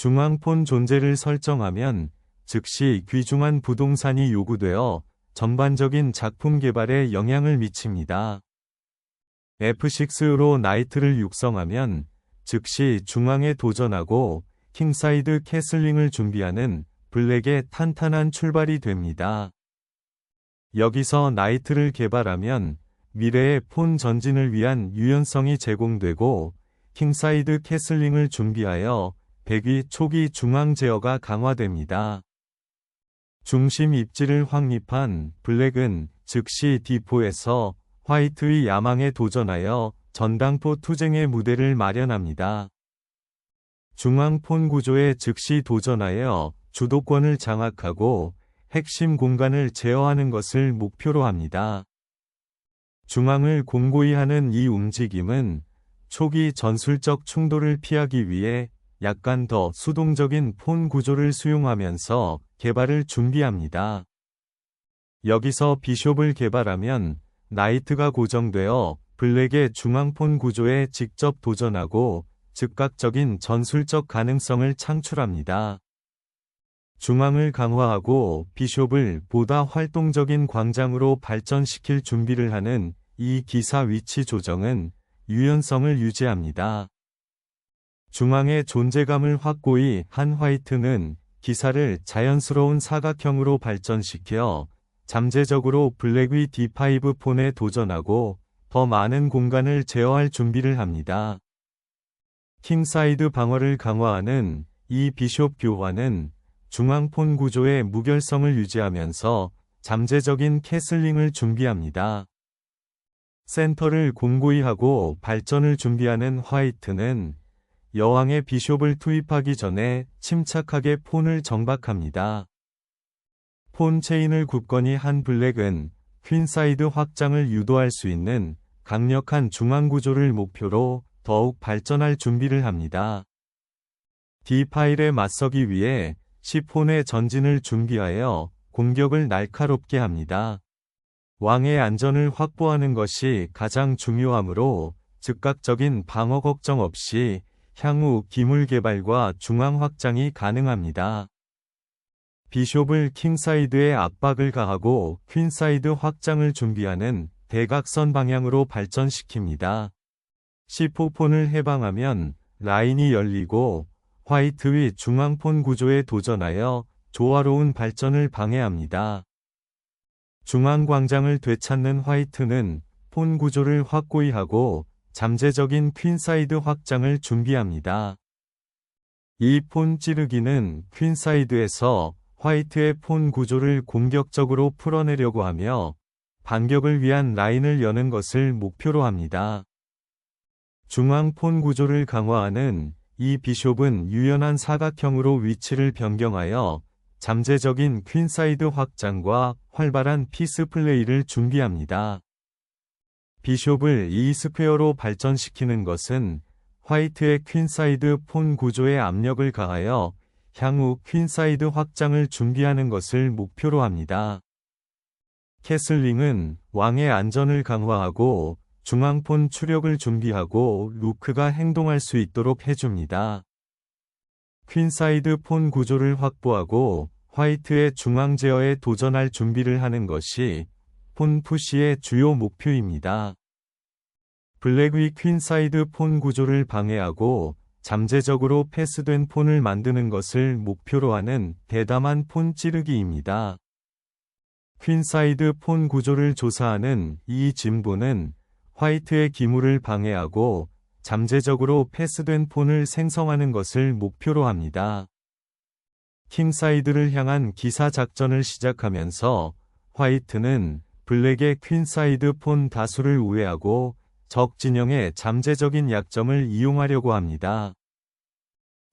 중앙폰 존재를 설정하면 즉시 귀중한 부동산이 요구되어 전반적인 작품 개발에 영향을 미칩니다. F6로 나이트를 육성하면 즉시 중앙에 도전하고 킹사이드 캐슬링을 준비하는 블랙의 탄탄한 출발이 됩니다. 여기서 나이트를 개발하면 미래의 폰 전진을 위한 유연성이 제공되고 킹사이드 캐슬링을 준비하여 백위 초기 중앙 제어가 강화됩니다. 중심 입지를 확립한 블랙은 즉시 D4에서 화이트의 야망에 도전하여 전당포 투쟁의 무대를 마련합니다. 중앙 폰 구조에 즉시 도전하여 주도권을 장악하고 핵심 공간을 제어하는 것을 목표로 합니다. 중앙을 공고히 하는 이 움직임은 초기 전술적 충돌을 피하기 위해 약간 더 수동적인 폰 구조를 수용하면서 개발을 준비합니다. 여기서 비숍을 개발하면 나이트가 고정되어 블랙의 중앙폰 구조에 직접 도전하고 즉각적인 전술적 가능성을 창출합니다. 중앙을 강화하고 비숍을 보다 활동적인 광장으로 발전시킬 준비를 하는 이 기사 위치 조정은 유연성을 유지합니다. 중앙의 존재감을 확고히 한 화이트는 기사를 자연스러운 사각형으로 발전시켜 잠재적으로 블랙의 D5 폰에 도전하고 더 많은 공간을 제어할 준비를 합니다. 킹사이드 방어를 강화하는 이 비숍 교환은 중앙폰 구조의 무결성을 유지하면서 잠재적인 캐슬링을 준비합니다. 센터를 공고히 하고 발전을 준비하는 화이트는 여왕의 비숍을 투입하기 전에 침착하게 폰을 정박합니다. 폰 체인을 굳건히 한 블랙은 퀸사이드 확장을 유도할 수 있는 강력한 중앙 구조를 목표로 더욱 발전할 준비를 합니다. D 파일에 맞서기 위해 C 폰의 전진을 준비하여 공격을 날카롭게 합니다. 왕의 안전을 확보하는 것이 가장 중요하므로 즉각적인 방어 걱정 없이 향후 기물 개발과 중앙 확장이 가능합니다. 비숍을 킹사이드에 압박을 가하고 퀸사이드 확장을 준비하는 대각선 방향으로 발전시킵니다. C4 폰을 해방하면 라인이 열리고 화이트의 중앙폰 구조에 도전하여 조화로운 발전을 방해합니다. 중앙 광장을 되찾는 화이트는 폰 구조를 확고히 하고 잠재적인 퀸사이드 확장을 준비합니다. 이 폰 찌르기는 퀸사이드에서 화이트의 폰 구조를 공격적으로 풀어내려고 하며 반격을 위한 라인을 여는 것을 목표로 합니다. 중앙 폰 구조를 강화하는 이 비숍은 유연한 사각형으로 위치를 변경하여 잠재적인 퀸사이드 확장과 활발한 피스 플레이를 준비합니다. 비숍을 E 스퀘어로 발전시키는 것은 화이트의 퀸사이드 폰 구조에 압력을 가하여 향후 퀸사이드 확장을 준비하는 것을 목표로 합니다. 캐슬링은 왕의 안전을 강화하고 중앙폰 추력을 준비하고 루크가 행동할 수 있도록 해줍니다. 퀸사이드 폰 구조를 확보하고 화이트의 중앙 제어에 도전할 준비를 하는 것이 폰 푸시의 주요 목표입니다. 블랙의 퀸사이드 폰 구조를 방해하고 잠재적으로 패스된 폰을 만드는 것을 목표로 하는 대담한 폰 찌르기입니다. 퀸사이드 폰 구조를 조사하는 이 진보는 화이트의 기물을 방해하고 잠재적으로 패스된 폰을 생성하는 것을 목표로 합니다. 킹사이드를 향한 기사 작전을 시작하면서 화이트는 블랙의 퀸사이드 폰 다수를 우회하고 적 진영의 잠재적인 약점을 이용하려고 합니다.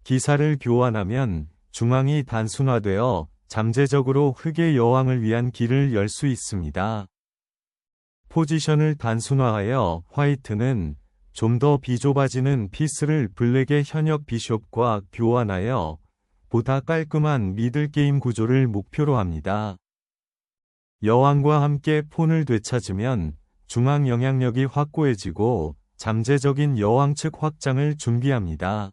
기사를 교환하면 중앙이 단순화되어 잠재적으로 흑의 여왕을 위한 길을 열 수 있습니다. 포지션을 단순화하여 화이트는 좀 더 비좁아지는 피스를 블랙의 현역 비숍과 교환하여 보다 깔끔한 미들게임 구조를 목표로 합니다. 여왕과 함께 폰을 되찾으면 중앙 영향력이 확고해지고 잠재적인 여왕 측 확장을 준비합니다.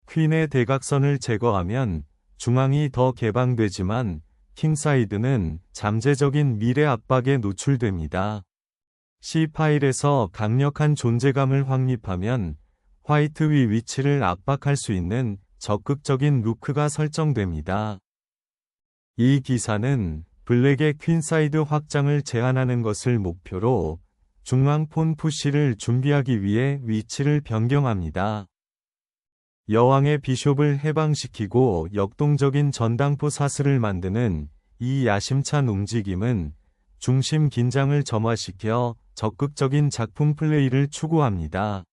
퀸의 대각선을 제거하면 중앙이 더 개방되지만 킹사이드는 잠재적인 미래 압박에 노출됩니다. C 파일에서 강력한 존재감을 확립하면 화이트 위 위치를 압박할 수 있는 적극적인 루크가 설정됩니다. 이 기사는 블랙의 퀸사이드 확장을 제한하는 것을 목표로 중앙 폰 푸시를 준비하기 위해 위치를 변경합니다. 여왕의 비숍을 해방시키고 역동적인 전당포 사슬을 만드는 이 야심찬 움직임은 중심 긴장을 점화시켜 적극적인 작품 플레이를 추구합니다.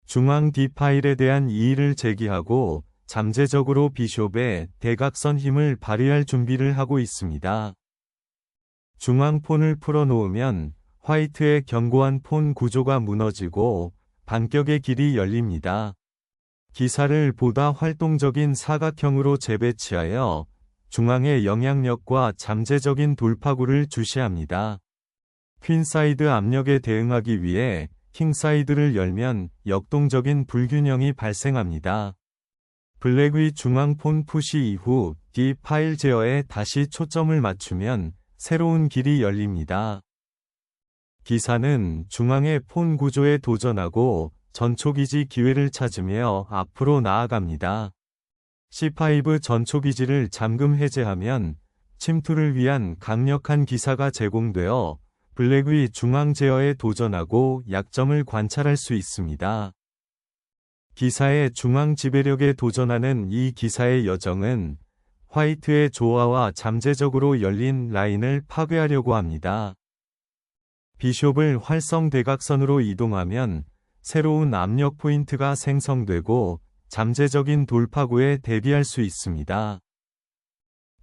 중앙 D 파일에 대한 이의를 제기하고 잠재적으로 비숍의 대각선 힘을 발휘할 준비를 하고 있습니다. 중앙 폰을 풀어놓으면 화이트의 견고한 폰 구조가 무너지고 반격의 길이 열립니다. 기사를 보다 활동적인 사각형으로 재배치하여 중앙의 영향력과 잠재적인 돌파구를 주시합니다. 퀸사이드 압력에 대응하기 위해 킹사이드를 열면 역동적인 불균형이 발생합니다. 블랙 위 중앙 폰 푸시 이후 D 파일 제어에 다시 초점을 맞추면 새로운 길이 열립니다. 기사는 중앙의 폰 구조에 도전하고 전초기지 기회를 찾으며 앞으로 나아갑니다. C5 전초기지를 잠금 해제하면 침투를 위한 강력한 기사가 제공되어 블랙 위 중앙 제어에 도전하고 약점을 관찰할 수 있습니다. 기사의 중앙 지배력에 도전하는 이 기사의 여정은 화이트의 조화와 잠재적으로 열린 라인을 파괴하려고 합니다. 비숍을 활성 대각선으로 이동하면 새로운 압력 포인트가 생성되고 잠재적인 돌파구에 대비할 수 있습니다.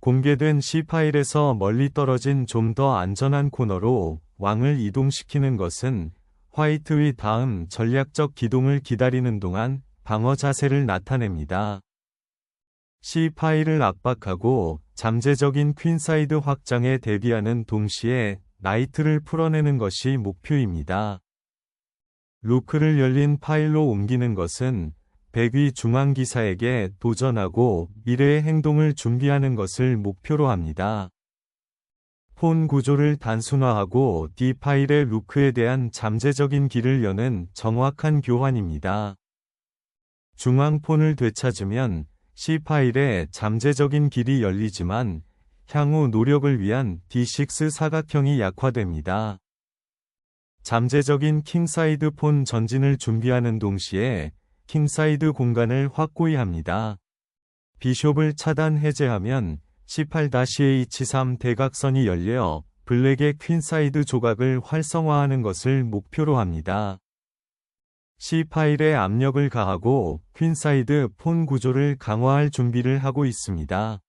공개된 C 파일에서 멀리 떨어진 좀 더 안전한 코너로 왕을 이동시키는 것은 화이트 위 다음 전략적 기동을 기다리는 동안 방어 자세를 나타냅니다. C 파일을 압박하고 잠재적인 퀸사이드 확장에 대비하는 동시에 나이트를 풀어내는 것이 목표입니다. 루크를 열린 파일로 옮기는 것은 백위 중앙기사에게 도전하고 미래의 행동을 준비하는 것을 목표로 합니다. 폰 구조를 단순화하고 D 파일의 루크에 대한 잠재적인 길을 여는 정확한 교환입니다. 중앙 폰을 되찾으면 C 파일의 잠재적인 길이 열리지만 향후 노력을 위한 D6 사각형이 약화됩니다. 잠재적인 킹사이드 폰 전진을 준비하는 동시에 킹사이드 공간을 확고히 합니다. 비숍을 차단 해제하면 C8-H3 대각선이 열려 블랙의 퀸사이드 조각을 활성화하는 것을 목표로 합니다. C 파일에 압력을 가하고 퀸사이드 폰 구조를 강화할 준비를 하고 있습니다.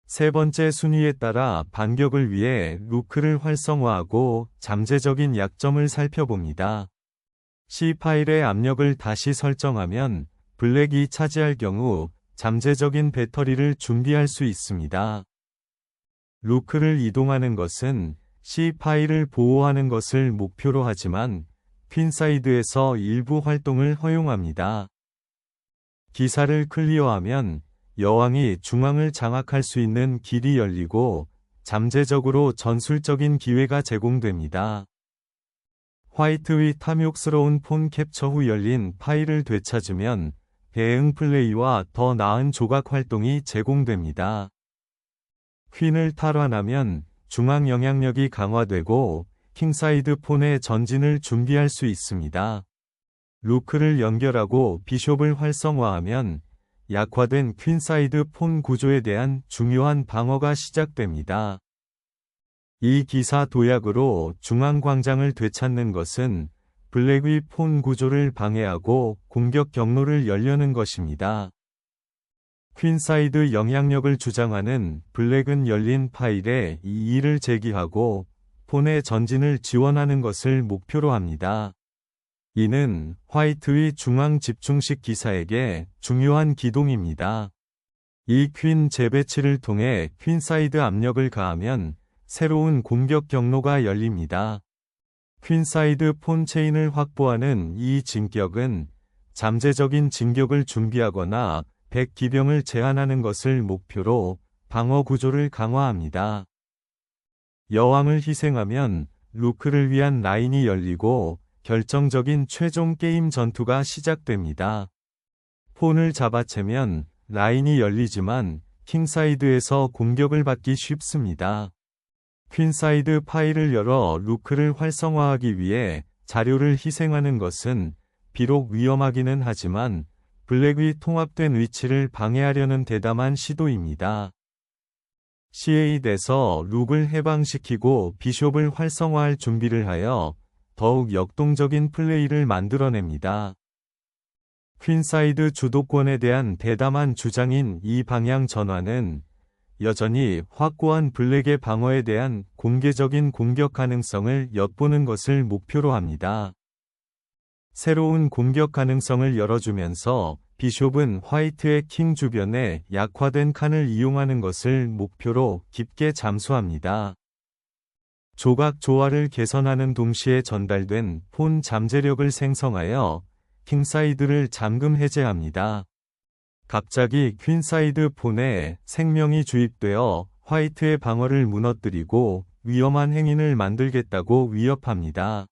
세 번째 순위에 따라 반격을 위해 루크를 활성화하고 잠재적인 약점을 살펴봅니다. C 파일의 압력을 다시 설정하면 블랙이 차지할 경우 잠재적인 배터리를 준비할 수 있습니다. 루크를 이동하는 것은 C 파일을 보호하는 것을 목표로 하지만 퀸사이드에서 일부 활동을 허용합니다. 기사를 클리어하면 여왕이 중앙을 장악할 수 있는 길이 열리고 잠재적으로 전술적인 기회가 제공됩니다. 화이트 위 탐욕스러운 폰 캡처 후 열린 파일을 되찾으면 대응 플레이와 더 나은 조각 활동이 제공됩니다. 퀸을 탈환하면 중앙 영향력이 강화되고 킹사이드 폰의 전진을 준비할 수 있습니다. 루크를 연결하고 비숍을 활성화하면 약화된 퀸사이드 폰 구조에 대한 중요한 방어가 시작됩니다. 이 기사 도약으로 중앙 광장을 되찾는 것은 블랙 위 폰 구조를 방해하고 공격 경로를 열려는 것입니다. 퀸사이드 영향력을 주장하는 블랙은 열린 파일에 이의를 제기하고 폰의 전진을 지원하는 것을 목표로 합니다. 이는 화이트 위 중앙 집중식 기사에게 중요한 기동입니다. 이 퀸 재배치를 통해 퀸사이드 압력을 가하면 새로운 공격 경로가 열립니다. 퀸사이드 폰 체인을 확보하는 이 진격은 잠재적인 진격을 준비하거나 백 기병을 제한하는 것을 목표로 방어 구조를 강화합니다. 여왕을 희생하면 루크를 위한 라인이 열리고 결정적인 최종 게임 전투가 시작됩니다. 폰을 잡아채면 라인이 열리지만 킹사이드에서 공격을 받기 쉽습니다. 퀸사이드 파일을 열어 루크를 활성화하기 위해 자료를 희생하는 것은 비록 위험하기는 하지만 블랙이 통합된 위치를 방해하려는 대담한 시도입니다. C8에서 룩을 해방시키고 비숍을 활성화할 준비를 하여 더욱 역동적인 플레이를 만들어냅니다. 퀸사이드 주도권에 대한 대담한 주장인 이 방향 전환은 여전히 확고한 블랙의 방어에 대한 공개적인 공격 가능성을 엿보는 것을 목표로 합니다. 새로운 공격 가능성을 열어주면서 비숍은 화이트의 킹 주변에 약화된 칸을 이용하는 것을 목표로 깊게 잠수합니다. 조각 조화를 개선하는 동시에 전달된 폰 잠재력을 생성하여 킹사이드를 잠금 해제합니다. 갑자기 퀸사이드 폰에 생명이 주입되어 화이트의 방어를 무너뜨리고 위험한 행인을 만들겠다고 위협합니다.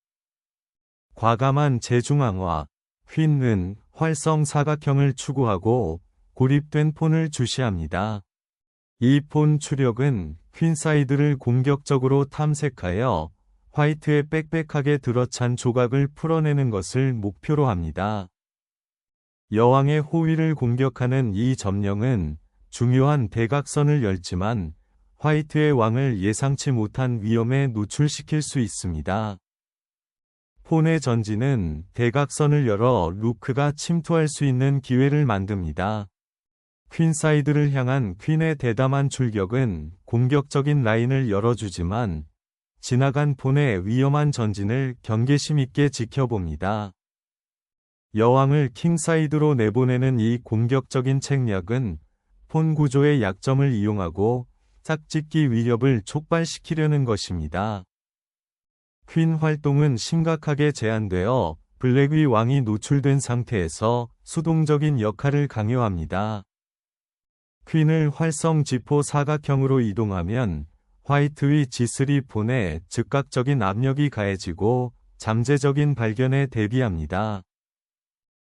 과감한 재중앙화. 퀸은 활성 사각형을 추구하고 고립된 폰을 주시합니다. 이 폰 추력은 퀸사이드를 공격적으로 탐색하여 화이트의 빽빽하게 들어찬 조각을 풀어내는 것을 목표로 합니다. 여왕의 호위를 공격하는 이 점령은 중요한 대각선을 열지만 화이트의 왕을 예상치 못한 위험에 노출시킬 수 있습니다. 폰의 전진은 대각선을 열어 루크가 침투할 수 있는 기회를 만듭니다. 퀸사이드를 향한 퀸의 대담한 출격은 공격적인 라인을 열어주지만 지나간 폰의 위험한 전진을 경계심 있게 지켜봅니다. 여왕을 킹사이드로 내보내는 이 공격적인 책략은 폰 구조의 약점을 이용하고 짝짓기 위협을 촉발시키려는 것입니다. 퀸 활동은 심각하게 제한되어 블랙의 왕이 노출된 상태에서 수동적인 역할을 강요합니다. 퀸을 활성 지포 사각형으로 이동하면 화이트의 G3 폰에 즉각적인 압력이 가해지고 잠재적인 발견에 대비합니다.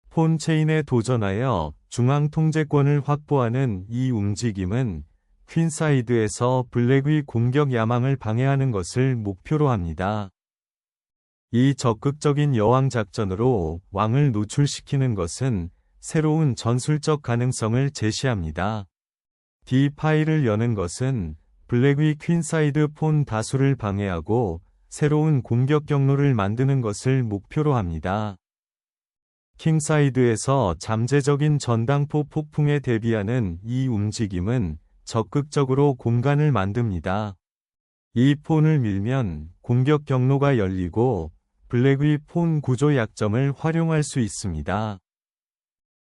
폰 체인에 도전하여 중앙 통제권을 확보하는 이 움직임은 퀸사이드에서 블랙의 공격 야망을 방해하는 것을 목표로 합니다. 이 적극적인 여왕 작전으로 왕을 노출시키는 것은 새로운 전술적 가능성을 제시합니다. D 파일을 여는 것은 블랙의 퀸사이드 폰 다수를 방해하고 새로운 공격 경로를 만드는 것을 목표로 합니다. 킹사이드에서 잠재적인 전당포 폭풍에 대비하는 이 움직임은 적극적으로 공간을 만듭니다. 이 폰을 밀면 공격 경로가 열리고 블랙의 폰 구조 약점을 활용할 수 있습니다.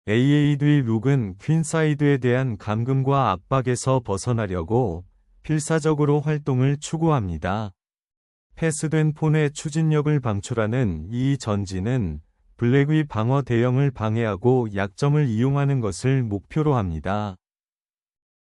A8의 룩은 퀸사이드에 대한 감금과 압박에서 벗어나려고 필사적으로 활동을 추구합니다. 패스된 폰의 추진력을 방출하는 이 전진은 블랙의 방어 대형을 방해하고 약점을 이용하는 것을 목표로 합니다.